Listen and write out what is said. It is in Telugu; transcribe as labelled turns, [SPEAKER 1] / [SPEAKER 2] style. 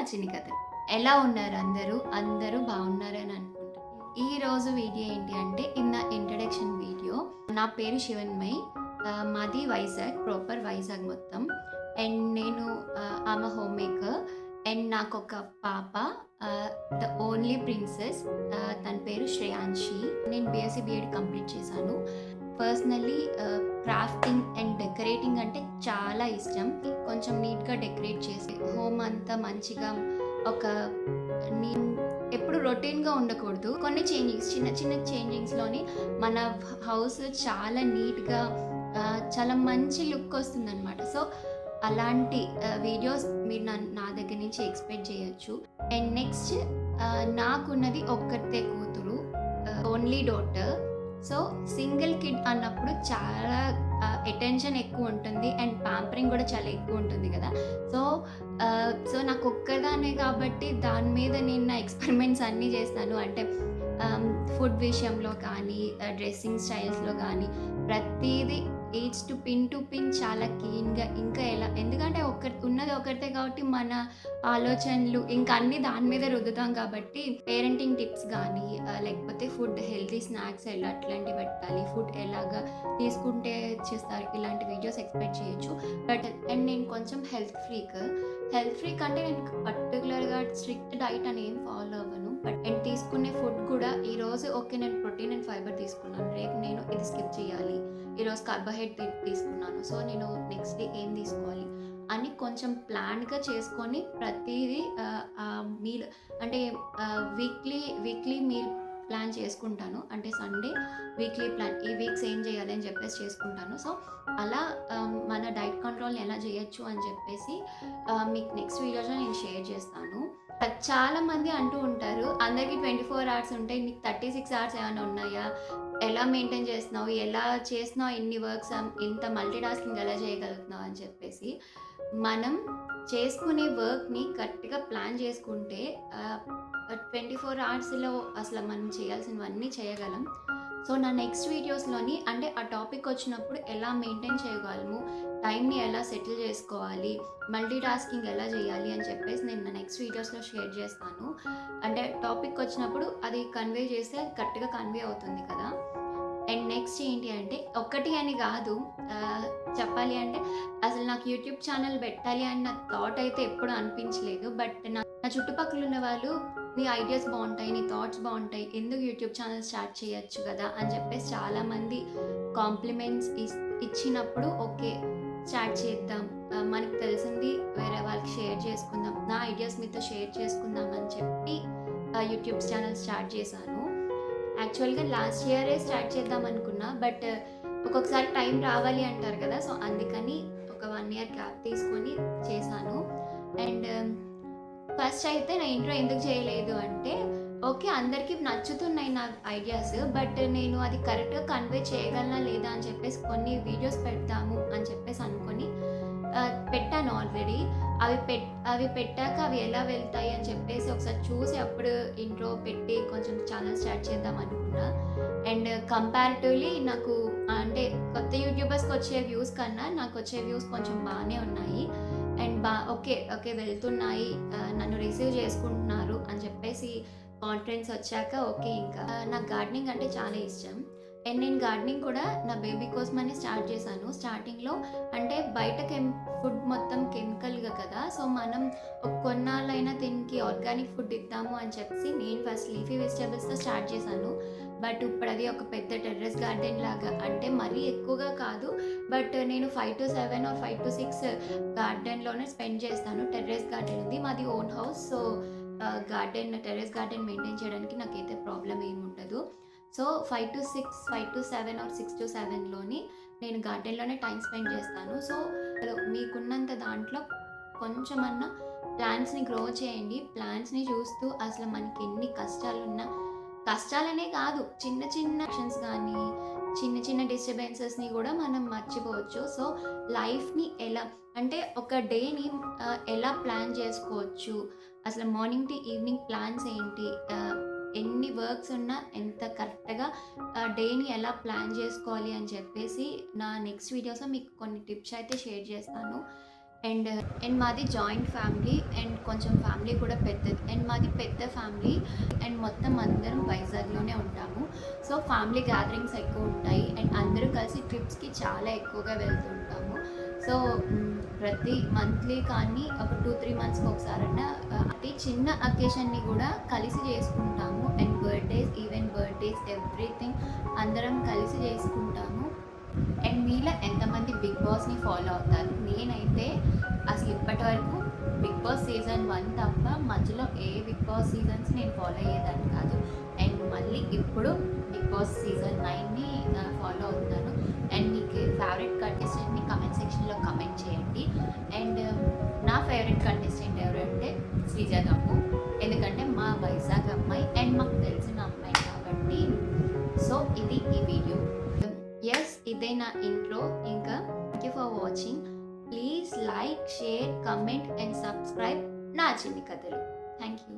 [SPEAKER 1] చిన్ని కథలు. ఎలా ఉన్నారు అందరూ? అందరూ బాగున్నారని అనుకుంటా. ఈరోజు వీడియో ఏంటి అంటే ఇంట్రడక్షన్ వీడియో. నా పేరు శివన్మయి. మాది వైజాగ్, ప్రాపర్ వైజాగ్ మొత్తం. అండ్ నేను ఆమె హోమ్ మేకర్. అండ్ నాకొక పాప, ద ఓన్లీ ప్రిన్సెస్. తన పేరు శ్రేయాంశి. నేను బీఎస్సీ బీఎడ్ కంప్లీట్ చేశాను. పర్సనల్లీ క్రాఫ్టింగ్ అండ్ డెకరేటింగ్ అంటే చాలా ఇష్టం. కొంచెం నీట్గా డెకరేట్ చేసి హోమ్ అంతా మంచిగా ఒక ఎప్పుడు రొటీన్గా ఉండకూడదు. కొన్ని చేంజింగ్స్, చిన్న చిన్న చేంజింగ్స్లోని మన హౌస్ చాలా నీట్గా, చాలా మంచి లుక్ వస్తుందన్నమాట. సో అలాంటి వీడియోస్ మీరు నా దగ్గర నుంచి ఎక్స్పెక్ట్ చేయొచ్చు. అండ్ నెక్స్ట్, నాకున్నది ఒక్కతే కూతురు, only daughter. So single kid అన్నప్పుడు చాలా అటెన్షన్ ఎక్కువ ఉంటుంది అండ్ ప్యాంపరింగ్ కూడా చాలా ఎక్కువ ఉంటుంది కదా. సో నాకు ఒక్కదానే కాబట్టి దాని మీద నేను నా ఎక్స్పెరిమెంట్స్ అన్నీ చేస్తాను. అంటే ఫుడ్ విషయంలో కానీ, డ్రెస్సింగ్ స్టైల్స్లో కానీ, ప్రతిదీ ఏజ్ టు పిన్ చాలా క్లీన్గా. ఇంకా ఎలా, ఎందుకంటే ఉన్నది ఒకటే కాబట్టి మన ఆలోచనలు ఇంకా అన్నీ దాని మీద రుద్దుతాం కాబట్టి పేరెంటింగ్ టిప్స్ కానీ, లేకపోతే ఫుడ్ హెల్తీ స్నాక్స్ ఎలా అట్లాంటివి పెట్టాలి, ఫుడ్ ఎలాగా తీసుకుంటే చేస్తారు, ఇలాంటి వీడియోస్ ఎక్స్పెక్ట్ చేయొచ్చు. అండ్ నేను కొంచెం హెల్త్ ఫ్రీక్ అంటే నేను పర్టికులర్గా స్ట్రిక్ట్ డైట్ అని ఏం ఫాలో అవ్వను. అండ్ తీసుకునే ఫుడ్ కూడా ఈరోజు ఓకే నేను ప్రోటీన్ అండ్ ఫైబర్ తీసుకున్నాను, రేపు నేను ఇది స్కిప్ చేయాలి, ఈరోజు కార్బోహైడ్రేట్ తీసుకున్నాను, సో నేను నెక్స్ట్ డే ఏం తీసుకోవాలి అని కొంచెం ప్లాన్గా చేసుకొని ప్రతిదీ మీల్ అంటే వీక్లీ మీల్ ప్లాన్ చేసుకుంటాను. అంటే సండే వీక్లీ ప్లాన్, ఈ వీక్స్ ఏం చేయాలి అని చెప్పేసి చేసుకుంటాను. సో అలా మన డైట్ కంట్రోల్ని ఎలా చేయొచ్చు అని చెప్పేసి మీకు నెక్స్ట్ వీడియోస్లో నేను షేర్ చేస్తాను. చాలామంది అంటూ ఉంటారు, అందరికీ 24 hours ఉంటాయి, నీకు 36 hours ఏమైనా ఉన్నాయా, ఎలా మెయింటైన్ చేస్తున్నావు, ఎలా చేస్తున్నావు, ఇన్ని వర్క్స్, ఇంత మల్టీ టాస్కింగ్ ఎలా చేయగలుగుతున్నావు అని చెప్పేసి. మనం చేసుకునే వర్క్ని కరెక్ట్గా ప్లాన్ చేసుకుంటే 24 hours అసలు మనం చేయాల్సినవన్నీ చేయగలం. సో నా నెక్స్ట్ వీడియోస్లోని అంటే ఆ టాపిక్ వచ్చినప్పుడు ఎలా మెయింటైన్ చేయగలము, టైంని ఎలా సెటిల్ చేసుకోవాలి, మల్టీ టాస్కింగ్ ఎలా చేయాలి అని చెప్పేసి నేను నా నెక్స్ట్ వీడియోస్లో షేర్ చేస్తాను. అంటే టాపిక్ వచ్చినప్పుడు అది కన్వే చేస్తే కరెక్ట్గా కన్వే అవుతుంది కదా. అండ్ నెక్స్ట్ ఏంటి అంటే, ఒక్కటి అని కాదు, చెప్పాలి అంటే అసలు నాకు యూట్యూబ్ ఛానల్ పెట్టాలి అన్న థాట్ అయితే ఎప్పుడు అనిపించలేదు. బట్ నా చుట్టుపక్కల ఉన్న వాళ్ళు, నీ ఐడియాస్ బాగుంటాయి, నీ థాట్స్ బాగుంటాయి, ఎందుకు యూట్యూబ్ ఛానల్ స్టార్ట్ చేయొచ్చు కదా అని చెప్పేసి చాలామంది కాంప్లిమెంట్స్ ఇచ్చినప్పుడు ఓకే స్టార్ట్ చేద్దాం, మనకు తెలిసింది వేరే వాళ్ళకి షేర్ చేసుకుందాం, నా ఐడియాస్ మీతో షేర్ చేసుకుందాం అని చెప్పి యూట్యూబ్ ఛానల్ స్టార్ట్ చేశాను. యాక్చువల్గా లాస్ట్ ఇయరే స్టార్ట్ చేద్దాం అనుకున్నా, బట్ ఒక్కొక్కసారి టైం రావాలి అంటారు కదా. సో అందుకని ఒక 1 year గ్యాప్ తీసుకొని చేశాను. అండ్ ఫస్ట్ అయితే నా ఇంట్లో ఎందుకు చేయలేదు అంటే, ఓకే అందరికీ నచ్చుతున్నాయి నా ఐడియాస్, బట్ నేను అది కరెక్ట్గా కన్వే చేయగలనా లేదా అని చెప్పేసి కొన్ని వీడియోస్ పెడతాము అని చెప్పేసి అనుకొని పెట్టాను ఆల్రెడీ. అవి పెట్టాక అవి ఎలా వెళ్తాయి అని చెప్పేసి ఒకసారి చూసి అప్పుడు ఇంట్రో పెట్టి కొంచెం ఛానల్ స్టార్ట్ చేద్దాం అనుకున్నా. అండ్ కంపారిటివ్లీ నాకు అంటే కొత్త యూట్యూబర్స్కి వచ్చే వ్యూస్ కన్నా నాకు వచ్చే వ్యూస్ కొంచెం బాగానే ఉన్నాయి. అండ్ ఓకే వెళ్తున్నాయి, నన్ను రిసీవ్ చేసుకుంటున్నారు అని చెప్పేసి కాన్ఫిడెన్స్ వచ్చాక ఓకే. ఇంకా నాకు గార్డెనింగ్ అంటే చాలా ఇష్టం. అండ్ నేను గార్డెనింగ్ కూడా నా బేబీ కోసమని స్టార్ట్ చేశాను. స్టార్టింగ్లో అంటే బయట ఫుడ్ మొత్తం కెమికల్గా కదా, సో మనం కొన్నాళ్ళైనా దీనికి ఆర్గానిక్ ఫుడ్ ఇద్దాము అని చెప్పి నేను ఫస్ట్ లీఫీ వెజిటేబుల్స్తో స్టార్ట్ చేశాను. బట్ ఇప్పుడు అది ఒక పెద్ద టెర్రస్ గార్డెన్ లాగా, అంటే మరీ ఎక్కువగా కాదు, బట్ నేను 5 to 7 or 5 to 6 గార్డెన్లోనే స్పెండ్ చేస్తాను. టెర్రస్ గార్డెన్ ఉంది, మాది own house. So terrace garden maintain చేయడానికి నాకైతే ప్రాబ్లం ఏమి ఉండదు. సో 5 to 7 or 6 to 7లోని నేను గార్డెన్లోనే టైం స్పెండ్ చేస్తాను. సో మీకున్నంత దాంట్లో కొంచెమన్నా ప్లాంట్స్ని గ్రో చేయండి. ప్లాంట్స్ని చూస్తూ అసలు మనకి ఎన్ని కష్టాలనే కాదు, చిన్న చిన్న యాక్షన్స్ కానీ, చిన్న చిన్న డిస్టర్బెన్సెస్ని కూడా మనం మర్చిపోవచ్చు. సో లైఫ్ని ఎలా అంటే ఒక డేని ఎలా ప్లాన్ చేసుకోవచ్చు, అసలు మార్నింగ్ టు ఈవినింగ్ ప్లాన్స్ ఏంటి, ఎన్ని వర్క్స్ ఉన్నా ఎంత కరెక్ట్గా డేని ఎలా ప్లాన్ చేసుకోవాలి అని చెప్పేసి నా నెక్స్ట్ వీడియోస్లో మీకు కొన్ని టిప్స్ అయితే షేర్ చేస్తాను. అండ్ మాది జాయింట్ ఫ్యామిలీ అండ్ కొంచెం ఫ్యామిలీ కూడా పెద్దది. అండ్ మాది పెద్ద ఫ్యామిలీ అండ్ మొత్తం అందరం వైజాగ్లోనే ఉంటాము. సో ఫ్యామిలీ గ్యాదరింగ్స్ ఎక్కువ ఉంటాయి అండ్ అందరూ కలిసి ట్రిప్స్కి చాలా ఎక్కువగా వెళ్తూ ఉంటాము. సో ప్రతి మంత్లీ కానీ ఒక 2-3 మంత్స్కి ఒకసారన్నా అతి చిన్న అకేషన్ని కూడా కలిసి చేసుకుంటాము. అండ్ బర్త్డేస్ ఎవ్రీథింగ్ అందరం కలిసి చేసుకుంటాము. అండ్ మీలో ఎంతమంది బిగ్ బాస్ని ఫాలో అవుతారు? నేనైతే అసలు ఇప్పటి వరకు బిగ్ బాస్ సీజన్ 1 తప్ప మధ్యలో ఏ బిగ్ బాస్ సీజన్స్ నేను ఫాలో అయ్యేదాన్ని కాదు. అండ్ మళ్ళీ ఇప్పుడు బిగ్ బాస్ సీజన్ 9ని ఫాలో అవుతున్నాను. అండ్ మీకు ఫేవరెట్ కంటెస్టెంట్ని కమెంట్ సెక్షన్లో కమెంట్ చేయండి. అండ్ నా ఫేవరెట్ కంటెస్టెంట్ ఎవరంటే శ్రీజ గంగు, ఎందుకంటే మా వైజాగ్ అమ్మాయి అండ్ మాకు తెలిసిన అమ్మాయి కాబట్టి. సో ఇది ఈ వీడియో. ఎస్, ఇదే నా ఇంట్రో. ఇంకా thank you for watching. Please like, share, comment and subscribe నా చిన్ని కథలు. Thank you.